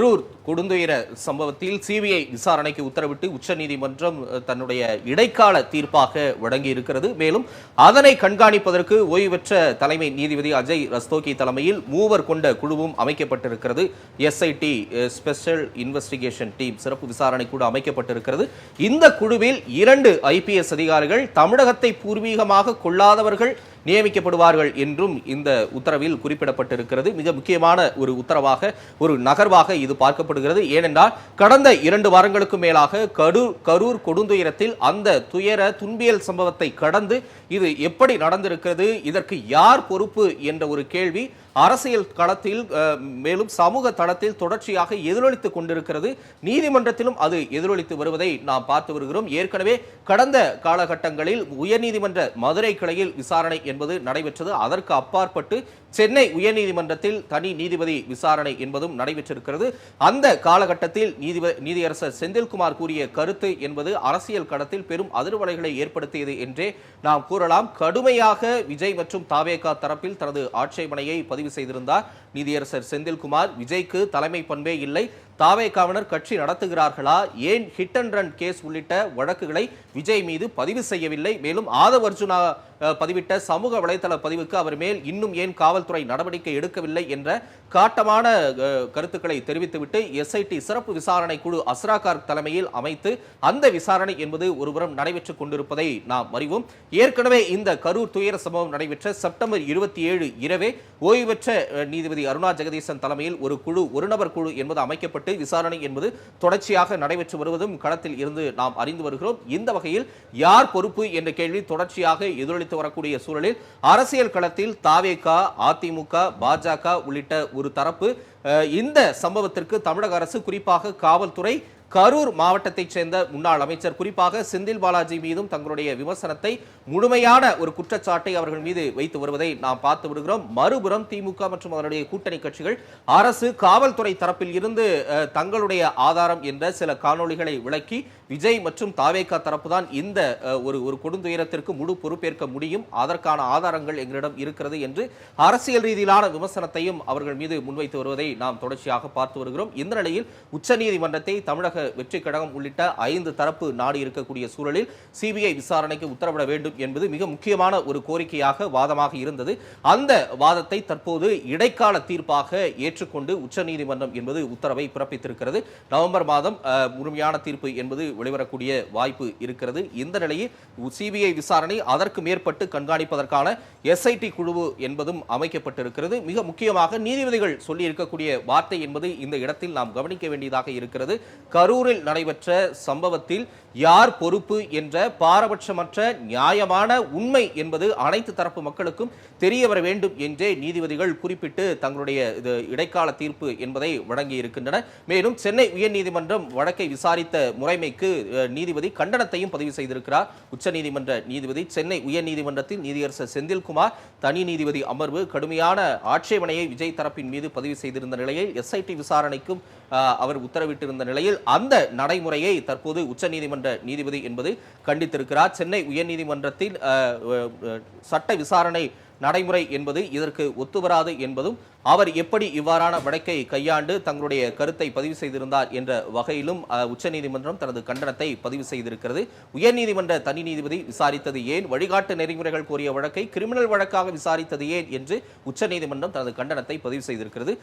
கரூர் கொடுந்துயர சம்பவத்தில் சிபிஐ விசாரணைக்கு உத்தரவிட்டு உச்சநீதிமன்றம் தன்னுடைய இடைக்கால தீர்ப்பாக வழங்கி இருக்கிறது. மேலும் அதனை கண்காணிப்பதற்கு ஓய்வு பெற்ற தலைமை நீதிபதி அஜய் ரஸ்தோகி தலைமையில் 3 கொண்ட குழுவும் அமைக்கப்பட்டிருக்கிறது. எஸ்ஐடி ஸ்பெஷல் இன்வெஸ்டிகேஷன் டீம் சிறப்பு விசாரணை குழு அமைக்கப்பட்டிருக்கிறது. இந்த குழுவில் 2 ஐபிஎஸ் அதிகாரிகள் தமிழகத்தை பூர்வீகமாக கொள்ளாதவர்கள் நியமிக்கப்படுவார்கள் என்றும் இந்த உத்தரவில் குறிப்பிடப்பட்டிருக்கிறது. மிக முக்கியமான ஒரு உத்தரவாக, ஒரு நகர்வாக இது பார்க்கப்படுகிறது. ஏனென்றால் கடந்த 2 வாரங்களுக்கு மேலாக கரூர் கொடுந்துயரத்தில் அந்த துன்பியல் சம்பவத்தை கடந்து இது எப்படி நடந்திருக்கிறது, இதற்கு யார் பொறுப்பு என்ற ஒரு கேள்வி அரசியல் களத்தில் மேலும் சமூக தளத்தில் தொடர்ச்சியாக எதிரொலித்துக் கொண்டிருக்கிறது. நீதிமன்றத்திலும் அது எதிரொலித்து வருவதை நாம் பார்த்து வருகிறோம். ஏற்கனவே கடந்த காலகட்டங்களில் உயர்நீதிமன்ற மதுரை கிளையில் விசாரணை என்பது நடைபெற்றது. அதற்கு அப்பாற்பட்டு சென்னை உயர்நீதிமன்றத்தில் தனி நீதிபதி விசாரணை என்பதும் நடைபெற்றிருக்கிறது. அந்த காலகட்டத்தில் நீதியரசர் செந்தில்குமார் கூறிய கருத்து என்பது அரசியல் களத்தில் பெரும் அதிர்வலைகளை ஏற்படுத்தியது என்றே நாம் கூறலாம். கடுமையாக விஜய் மற்றும் தாவேகா தரப்பில் தனது ஆட்சேபனையை பதிவு செய்திருந்தார் நீதியரசர் செந்தில்குமார். விஜய்க்கு தலைமை பண்பே இல்லை, தாவேகாவினர் கட்சி நடத்துகிறார்களா, ஏன் ஹிட் அண்ட் ரன் கேஸ் உள்ளிட்ட வழக்குகளை விஜய் மீது பதிவு செய்யவில்லை, மேலும் ஆதவ் அர்ஜுனா பதிவிட்ட சமூக வலைதள பதிவுக்கு அவர் மேல் இன்னும் ஏன் காவல்துறை நடவடிக்கை எடுக்கவில்லை என்ற காட்டமான கருத்துக்களை தெரிவித்துவிட்டு எஸ்ஐடி சிறப்பு விசாரணை குழு அஸ்ரா கார்க் தலைமையில் அமைத்து அந்த விசாரணை என்பது ஒருபுறம் நடைபெற்றுக் கொண்டிருப்பதை நாம் அறிவோம். ஏற்கனவே இந்த கரூர் துயர சம்பவம் நடைபெற்ற செப்டம்பர் 27 இரவே ஓய்வு பெற்ற நீதிபதி அருணா ஜெகதீசன் தலைமையில் ஒரு நபர் குழு என்பது அமைக்கப்பட்டு விசாரணை என்பது தொடர்ச்சியாக நடைபெற்று வருவதும் களத்தில் இருந்து நாம் அறிந்து வருகிறோம். இந்த வகையில் யார் பொறுப்பு என்ற கேள்வி தொடர்ச்சியாக எதிரொலித்து வரக்கூடிய சூழலில் அரசியல் களத்தில் தாவேகா, அதிமுக, பாஜக உள்ளிட்ட ஒரு தரப்பு இந்த சம்பவத்திற்கு தமிழக அரசு, குறிப்பாக காவல்துறை, கரூர் மாவட்டத்தைச் சேர்ந்த முன்னாள் அமைச்சர் குறிப்பாக செந்தில் பாலாஜி மீதும் தங்களுடைய விமர்சனத்தை, முழுமையான ஒரு குற்றச்சாட்டை அவர்கள் மீது வைத்து வருவதை நாம் பார்த்து வருகிறோம். மறுபுறம் திமுக மற்றும் அதனுடைய கூட்டணி கட்சிகள் அரசு காவல்துறை தரப்பில் இருந்து தங்களுடைய ஆதாரம் என்ற சில காணொளிகளை விளக்கி விஜய் மற்றும் தாவேகா தரப்பு தான் இந்த ஒரு கொடுந்துயரத்திற்கு முழு பொறுப்பேற்க முடியும், அதற்கான ஆதாரங்கள் எங்களிடம் இருக்கிறது என்று அரசியல் ரீதியிலான விமர்சனத்தையும் அவர்கள் மீது முன்வைத்து வருவதை நாம் தொடர்ச்சியாக பார்த்து வருகிறோம். இந்த நிலையில் உச்சநீதிமன்றத்தை தமிழக வெற்றி கழகம் உள்ளிட்ட 5 தரப்பு நாடு இருக்கக்கூடிய சூழலில் சிபிஐ விசாரணைக்கு உத்தரவிட வேண்டும் என்பது மிக முக்கியமான ஒரு கோரிக்கையாக, வாதமாக இருந்தது. அந்த வாதத்தை தற்போது இடைக்கால தீர்ப்பாக ஏற்றுக்கொண்டு உச்சநீதிமன்றம் என்பது உத்தரவை பிறப்பித்திருக்கிறது. நவம்பர் மாதம் முழுமையான தீர்ப்பு என்பது வெளிவரக்கூடிய வாய்ப்பு இருக்கிறது. இந்த நிலையில் சிபிஐ விசாரணை, அதற்கு மேற்பட்டு கண்காணிப்பதற்கான எஸ்ஐடி குழு என்பதும் அமைக்கப்பட்டிருக்கிறது. மிக முக்கியமாக நீதிபதிகள் சொல்லி இருக்கக்கூடிய வார்த்தை என்பது இந்த இடத்தில் நாம் கவனிக்க வேண்டியதாக இருக்கிறது. கரூரில் நடைபெற்ற சம்பவத்தில் யார் பொறுப்பு என்ற பாரபட்சமற்ற நியாயமான உண்மை என்பது அனைத்து தரப்பு மக்களுக்கும் தெரிய வர வேண்டும் என்றே நீதிபதிகள் குறிப்பிட்டு தங்களுடைய இடைக்கால தீர்ப்பு என்பதை வழங்கி இருக்கின்றனர். மேலும் சென்னை உயர்நீதிமன்றம் வழக்கை விசாரித்த முறைமைக்கு நீதிபதி கண்டனத்தையும் பதிவு செய்திருக்கிறார். உச்சநீதிமன்ற நீதிபதி சென்னை உயர்நீதிமன்றத்தில் நீதியரசர் செந்தில்குமார் தனி நீதிபதி அமர்வு கடுமையான ஆட்சேபனையை விஜய் தரப்பின் மீது பதிவு செய்திருந்த நிலையில் எஸ்ஐடி விசாரணைக்கும் அவர் உத்தரவிட்டிருந்த நிலையில் அந்த நடைமுறையை தற்போது உச்சநீதிமன்ற நீதிபதி என்பது கண்டித்திருக்கிறார். சென்னை உயர்நீதிமன்றத்தில் சட்ட விசாரணை நடைமுறை என்பது இதற்கு ஒத்துவராது என்பதும், அவர் எப்படி இவ்வாறான வழக்கை கையாண்டு தங்களுடைய கருத்தை பதிவு செய்திருந்தார் என்ற வகையிலும் உச்சநீதிமன்றம் தனது கண்டனத்தை பதிவு செய்திருக்கிறது. உயர்நீதிமன்ற தனி நீதிபதி விசாரித்தது ஏன், வழிகாட்டு நெறிமுறைகள் கோரிய வழக்கை கிரிமினல் வழக்காக விசாரித்தது ஏன் என்று உச்சநீதிமன்றம் தனது கண்டனத்தை பதிவு செய்திருக்கிறது.